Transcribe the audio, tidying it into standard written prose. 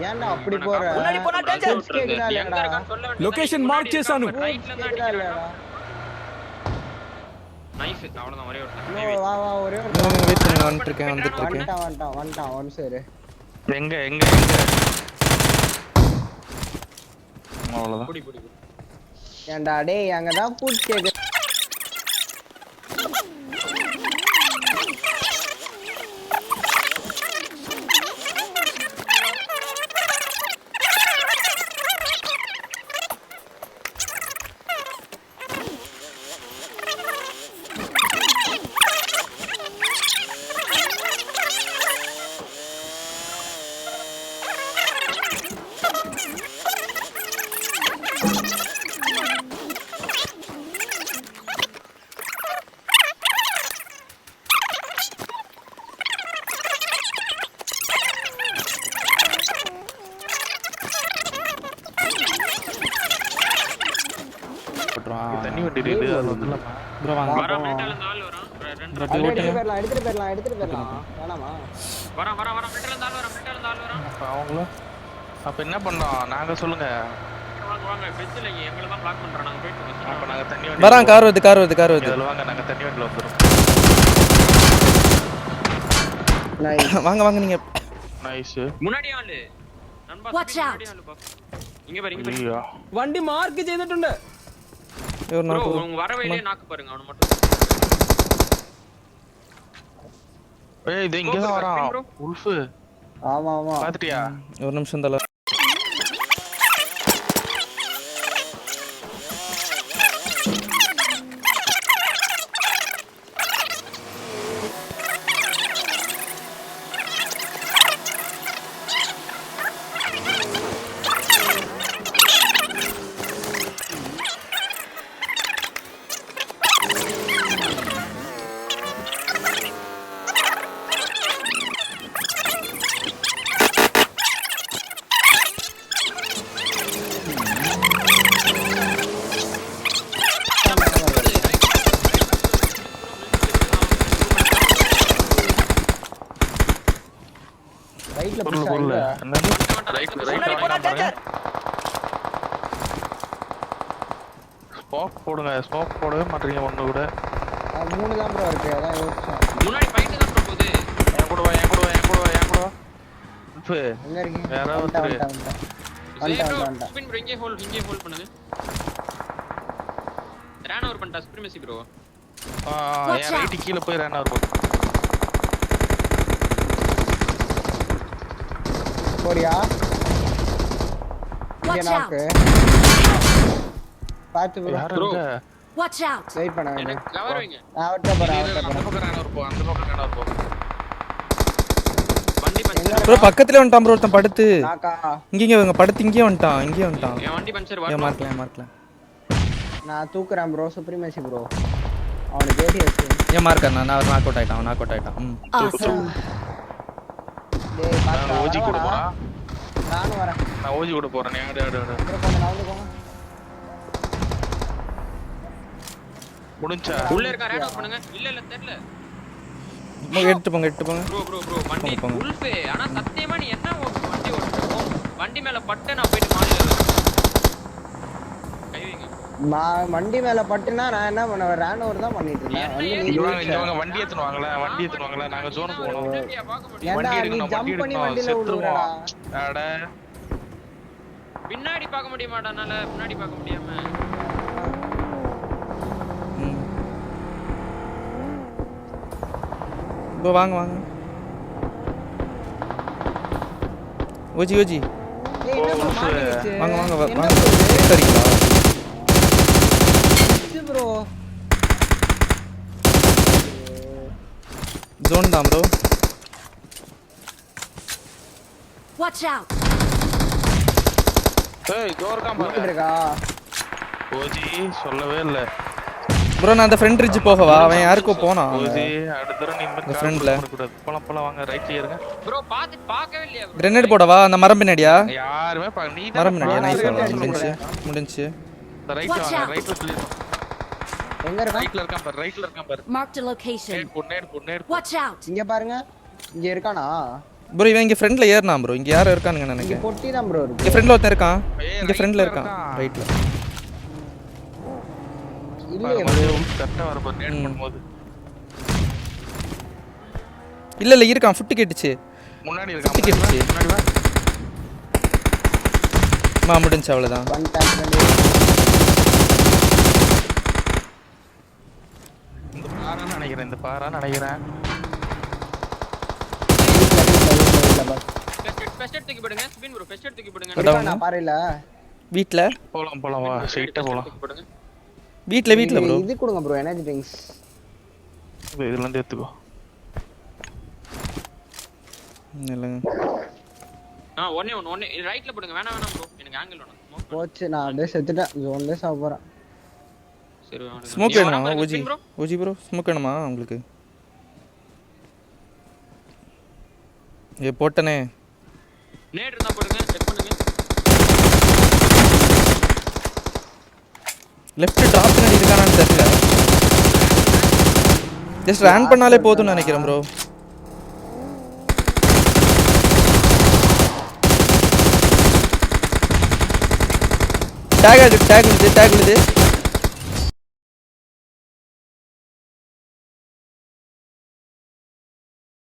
ஏன்டா அப்படி போற முன்னாடி போனா டேஞ்சர் கேக்குறாளேடா லொகேஷன் மார்க் చేశాను ரைட்ல தான் கேக்குறாளேடா நைஸ் அவ்வளவுதான் ஒரே ஒரு வா வா ஒரே ஒரு வெயிட் பண்ணி வந்துட்டு இருக்கேன் வந்துட்டான் ஒன் சரி எங்க அவ்வளவுதான் புடி ஏன்டா டேய் அங்க தான் பூட் கேக்கு தண்ணி வண்டி இது அது வந்துலாம் ப்ரோ வாங்க வர மெட்டல் அந்த ஆள் வரான் எடுத்துட்டு போயிரலாம் வேணாமா வர மெட்டல் அந்த ஆள் வரான் அவங்கள அப்ப என்ன பண்ணோம் நாங்க சொல்லுங்க வாங்க பெட்ல எங்களை தான் பிளாக் பண்றோம் நாங்க போயிட்டு அப்ப நாங்க தண்ணி வண்டி வரான் கார் வருது இதுல வாங்க நாங்க தண்ணி வண்டில வந்துறோம் வாங்க நீங்க நைஸ் മുന്നാടി ആള് നൻപാ മുന്നാടി ആള് ബാ ഇങ്ങ വര വണ്ടി മാർക്ക് ചെയ്തിട്ടുണ്ട് ബ്രോ വര വഴിയിலே നാക്ക് பாருங்க அவன மட்டும் ஏய் இது இங்க தான் வரான் உல்ஃப் ஆமா பாத்துட்டியா ஒரு நிமிஷம் தல ஸ்மோக் போடவே மாட்டீங்க ஒண்ணு கூட மூணு தான் ப்ரோ இருக்கு அதான் யோசிச்சேன் முன்னாடி ஃபைட் தான் ப்ரோ போகுது என் கூட வா உல்ஃப் எங்க இருக்கீங்க யாரோ ஒருத்தர் வந்துட்டான் ஸ்பின் ப்ரோ இங்கே ஹோல்ட் பண்ணுங்க ரன் ஓவர் பண்ணிட்டா சுப்ரீமசி ப்ரோ என் ரைட் கீழ போய் ரன் ஓவர் பண்ணு போறியா இங்க நாக்கு பாத்து ப்ரோ வாட்ச் அவுட் வெயிட் பண்ணு எனக்கு கவர் வைங்க அவட்ட போறா அந்த பக்கம் ரன் ஓவர் போ அந்த பக்கம் ரன் ஓவர் போ வண்டி பஞ்சர் ப்ரோ பக்கத்துல வந்துட்டான் ப்ரோ ஒருத்தன் படுத்து நாக்கா இங்க வாங்க படுத்து இங்கே வந்துட்டான் என் வண்டி பஞ்சர் ஏன் வாங்க மார்க்கல நான் தூக்குறேன் ப்ரோ சுப்ரீமசி ப்ரோ அவனுக்கு ஏடிஎஸ் ஏன் மார்க்கர் நான் நாக் அவுட் ஆயிட்டான் awesome டேய் பாத்து நான் ஓஜி கூட போறேன் நானும் வரேன் நான் ஓஜி கூட போறேன் ஆடு ப்ரோ கொஞ்சம் நடந்து போங்க முடிஞ்சா உள்ள இருக்க ரன் ஓவர் பண்ணுங்க இல்ல தெரியல எடுத்து போங்க ப்ரோ வண்டி உல்ஃப் ஆனா சத்தியமா நீ என்ன வண்டி ஓட்டுற வண்டி மேல பட்ட நான் போயிட்டு மாடில கை வைங்க வண்டி மேல பட்டுனா நான் என்ன பண்ணுவேன் ரன் ஓவர் தான் பண்ணிட்டு இருந்தேன் இவங்க வண்டி ஏத்துவாங்களா நாங்க ஜோனுக்கு போறோம் ஏன்டா நீ ஜம்ப் பண்ணி வண்டில விடுறடா அட பின்னாடி பார்க்க முடிய மாட்டானால முன்னாடி பார்க்க முடியாம ப்ரோ வாங்க ஓஜி ஏய் என்ன ப்ரோ மாட்டிச்சு வாங்க சரிங்களா ப்ரோ ஜோன் தான் ப்ரோ watch out ஏய் ஜோர் காம் இருக்கா ஓஜி சொல்லவே இல்ல ப்ரோ நான் அந்த ஃப்ரெண்ட் ரிட்ஜ் போகவா அவன் யாருக்கோ போனா ஓஜி அடுத்த தடவை நீ இந்த ஃப்ரெண்ட்ல போலாம் வாங்க ரைட்ல இருங்க ப்ரோ பார்க்கவே இல்லையா ப்ரோ கிரேனேட் போடவா அந்த மரம் பின்னாடியா யாருமே நீ மரம் பின்னாடியா நைஸ் முடிஞ்சு ரைட்ல வாங்க ரைட்ல கிளியர் எங்க இருக்கா ரைட்ல இருக்கான் பாரு marked a location NAT watch out இங்க பாருங்க இங்க இருக்கானா ப்ரோ இவன் இங்கே ஃப்ரெண்டில் ஏறினான் ப்ரோ. இங்கே யாரும் இருக்கானுங்க நினைக்கிறேன். பொட்டி தான் ப்ரோ இருக்கு. இங்கே ஃப்ரெண்டில் ஒருத்தன் இருக்கான். ஏய், இங்கே ஃப்ரெண்டில் rightல இருக்கான். இருக்கான். ரைட்டில். இல்லையே bro. கரெக்டா வர போது நேட் பண்ணும்போது இல்லை இருக்கான். ஃபுட்டு கேட்டுச்சு. முன்னாடி ஃபுட்டு இருக்கான். கேட்டுச்சு. முன்னாடி வா. முடிஞ்சு அவ்வளோதான். One tap ரெண்டு. இந்த பாறான்னு நினைக்கிறேன். இந்த பாறான்னு நினைக்கிறேன். ஃபர்ஸ்ட் எட் தூக்கி போடுங்க ஸ்பின் ப்ரோ. ஃபர்ஸ்ட் எட் தூக்கி போடுங்க. இருக்கா நான் பாறையில. வீட்டில் போலாம் வா. ஸ்ட்ரைட்டா போலாம். தூக்கி போடுங்க. வீட்டில் ப்ரோ. இது கொடுங்க ப்ரோ எனர்ஜி ட்ரிங்க்ஸ். இதுல இருந்து எடுத்துக்கோ. இல்லைங்க. ஒண்ணே ரைட்ல போடுங்க. வேணாம் ப்ரோ. எனக்கு ஆங்கிள் வேணும். Smoke. போச்சு நான் அப்படியே செத்துட்டேன். ஜோன்லயே சாவ போறேன். சரி வாங்க. ஸ்மோக் வேணுமா OG? Bro. OG bro smoke வேணுமா உங்களுக்கு? போட்டனே. நேட் இருந்தா போடுங்க. செக் பண்ணுங்க. லெஃப்ட் டாப் பண்ணி இருக்கானான்னு தெரியல. ஜஸ்ட் ரன் பண்ணாலே போதும்னு நினைக்கிறேன் ப்ரோ. டேக் விழுது.